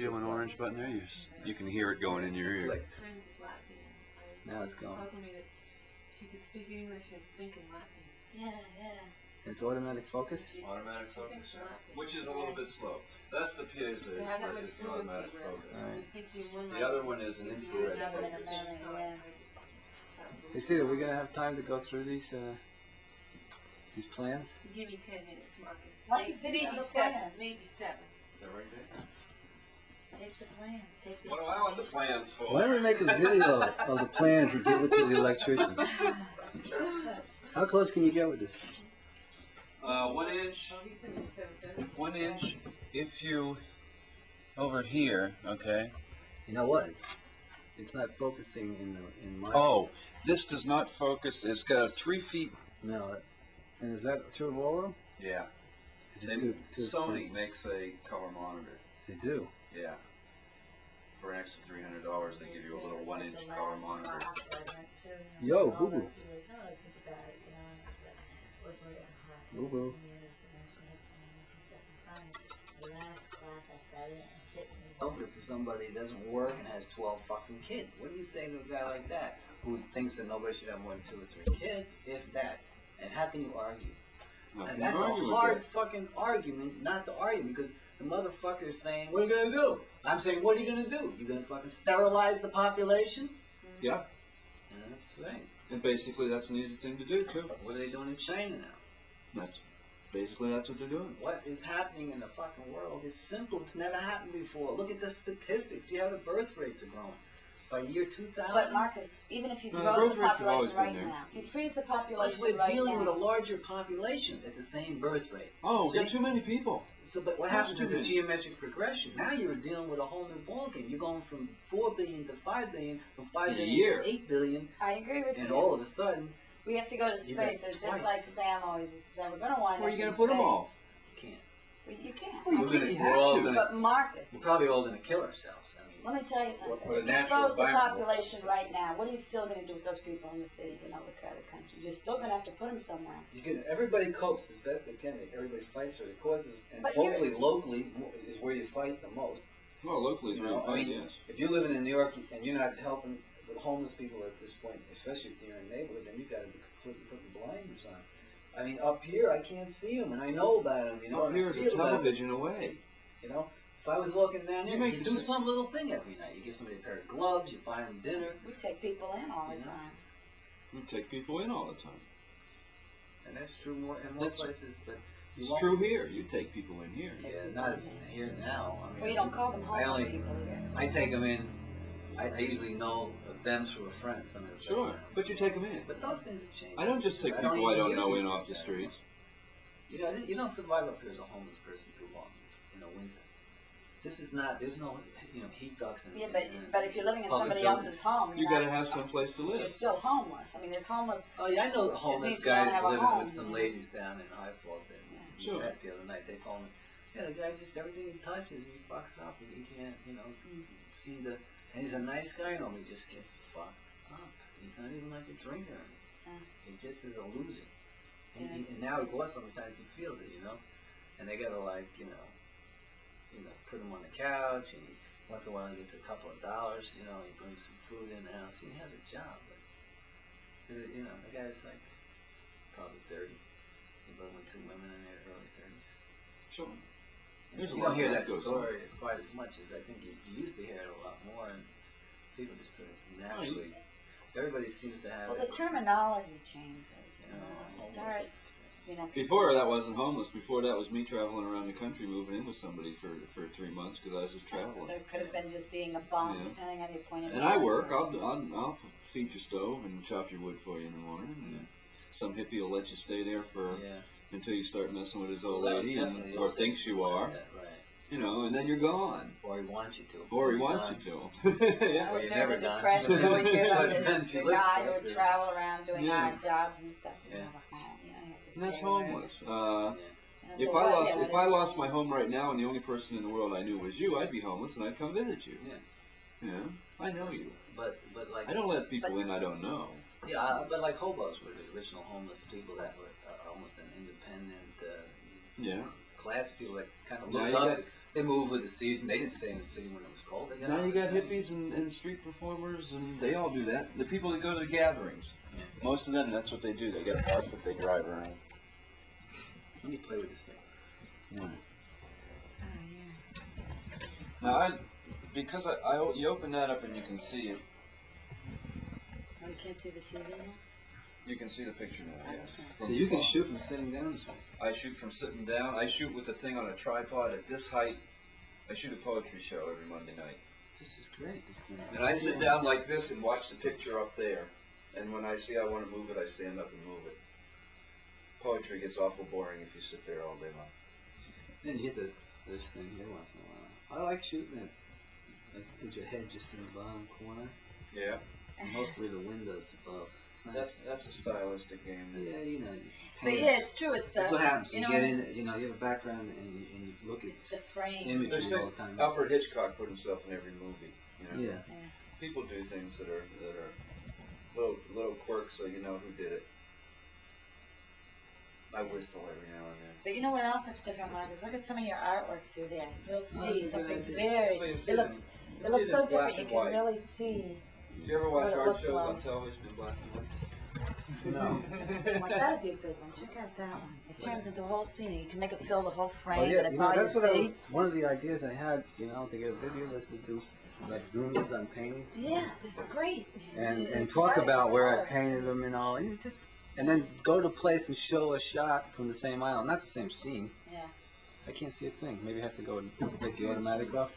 feel an orange button there? You can hear it going in your ear. Like, now it's going. Told me that she could speak English and think in Latin. Yeah, yeah. It's automatic focus? Automatic focus, yeah. Which is a little bit slow. That's the PA's, it's the automatic focus. Right. The other one is an infrared focus. Hey, Cedar, we're going to have time to go through these plans? Give me 10 minutes, Marcus. Why don't you Maybe video the 7. plans? Maybe 7. They're right there. Take the plans. Take the What do I want the plans for? Why don't we make a video of the plans and give it to the electrician? How close can you get with this? 1 inch. 1 inch. If you over here, okay. You know what? It's not focusing in my. Oh, this does not focus. It's got a 3 feet. No. And is that true of all of them? Yeah. It's just too Sony expensive. makes a color monitor. They do. Yeah. For an extra $300, they give you a little 1 inch color monitor. Yo, boo boo. Boo boo. Over for somebody that doesn't work and has 12 fucking kids. What do you say to a guy like that who thinks that nobody should have more than 2 or 3 kids, if that? And how can you argue? And that's a hard fucking argument not to argue, because the motherfucker is saying, what are you going to do? I'm saying, what are you going to do? You going to fucking sterilize the population? Yeah. And that's the thing. And basically that's an easy thing to do too. What are they doing in China now? That's what they're doing. What is happening in the fucking world is simple. It's never happened before. Look at the statistics. See how the birth rates are growing. By year 2000. But Marcus, even if you No, froze growth the rates have always population been right there. now, if you freeze the But population we're right dealing with a now, larger population at the same birth rate. Oh, we See? got too many people. So, but what happens is a geometric progression. Now you're dealing with a whole new ballgame. You're going from 4 billion to 5 billion, from 5 In a billion year. to 8 billion, I agree with and you. all of a sudden, We have to go to You got space. It's twice. just like Sam always used to say, we're going to wind Where are up you in gonna put 'em space. all? you can't. Well, you can't. Well, you We're can't. gonna- You we're have all to. gonna- But Marcus, We're probably all going to kill ourselves. I mean, let me tell you something. What a If you natural froze the environment. population right now, what are you still going to do with those people in the cities and other countries? You're still going to have to put them somewhere. you can, everybody copes as best they can. Everybody fights for the causes, and But hopefully locally is where you fight the most. Well, locally is You where know, you find, I mean, yes. if you're living in New York and you're not helping the homeless people at this point, especially if you're in a neighborhood, then you've got to be completely putting blinders on. I mean, up here, I can't see them, and I know about them, you know. Up and I here is a feel about them, television away. you know. If I was walking down You here, make you the do sa- some little thing every night. You give somebody a pair of gloves, you buy them dinner, We take people in all the You know. time. We take people in all the time. and that's true more in more That's- places, but you It's won't. true here. You take people in here. Yeah, not as here now. I mean, Well, you don't call them I homeless only- people here. I take them in. I usually know them through a friend. Somebody will say, Sure, but you take them in. But those things have changed. I don't just take I don't people I even don't hear know in people off like the that streets. You know, you don't survive up here as a homeless person too long in the winter. This is not. There's no, heat ducts and. Yeah, but if you're living in Public somebody buildings. else's home, You you're got to not- have some place to You're live. still homeless. I mean, there's homeless. Oh yeah, I know a means homeless you guy don't that's have a living home, with some yeah. ladies down in High Falls. There. Sure. We met the other night. They told me, yeah, the guy just everything he touches, he fucks up, and he can't, see the. And he's a nice guy, and he just gets fucked up. He's not even like a drinker. He just is a loser. And now he's lost so many times he feels it, And they gotta put him on the couch, and once in a while he gets a couple of dollars, he brings some food in the house. He has a job, but the guy's like probably 30. He's living with 2 women in their early 30s. Sure. You don't hear that story as quite as much as I think you used to hear it a lot more, and people just naturally. Everybody seems to have. Well, the terminology changes. You homeless. start, Before that wasn't homeless. Before that was me traveling around the country, moving in with somebody for 3 months because I was just traveling. There could have been just being a bum, Yeah. depending on your point of view. And I work. I'll feed your stove and chop your wood for you in the morning. And some hippie will let you stay there until you start messing with his old lady or thinks you are. Right. And then you're gone. Or he wants you to. Or he wants you to. Yeah. Or Or you're during never the done. Depression, you always hear about Then the she guy lives who there. would travel around doing Yeah. odd jobs and stuff. Didn't Yeah. have a home. You have to And that's stay where- homeless. Yeah. And If so I what- lost yeah, if what I is lost my homeless? home right now and the only person in the world I knew was you, I'd be homeless and I'd come visit you. Yeah. I know you. But like. I don't let people in I don't know. Yeah, but like hobos were the original homeless people that were almost an independent Yeah. class of people that kind of Now looked you up got- to. They move with the season. They didn't stay in the city when it was cold. Now you got hippies and street performers, and they all do that. The people that go to the gatherings, most of them, that's what they do. They got a bus that they drive around. Let me play with this thing. Yeah. Oh, Now, because you open that up and you can see it. Oh, you can't see the TV now? You can see the picture now, yes. So you can shoot from sitting down as well? I shoot from sitting down. I shoot with the thing on a tripod at this height. I shoot a poetry show every Monday night. This is great. This thing. And I sit down like this and watch the picture up there. And when I see I want to move it, I stand up and move it. Poetry gets awful boring if you sit there all day long. Then you hit this thing here once in a while. I like shooting it. Like put your head just in the bottom corner. Yeah. And mostly the windows above. It's nice. That's a stylistic game. Yeah, you know. But yeah, it's true. It's the. That's what happens. You know, get in. You know, you have a background and you look at the frame. imagery all the time. Alfred Hitchcock put himself in every movie. You know? Yeah. People do things that are little quirks, so you know who did it. I whistle every now and then. But you know what else looks different, Mark? Is look at some of your artwork through there. You'll see that's a something good very. idea. It looks so different. You can really see. Do you ever watch what it art looks shows like. on television in black and white? No. Well, that'd be a good one. Check out that one. It turns into a whole scene. You can make it fill the whole frame, Oh, yeah, and it's all that's you what see. I was. One of the ideas I had, to get a video was to do like zoom-ins on paintings. Yeah, that's great. And talk about where I painted them and all, and then go to a place and show a shot from the same island, not the same scene. Yeah. I can't see a thing. Maybe I have to go and take the automatic off.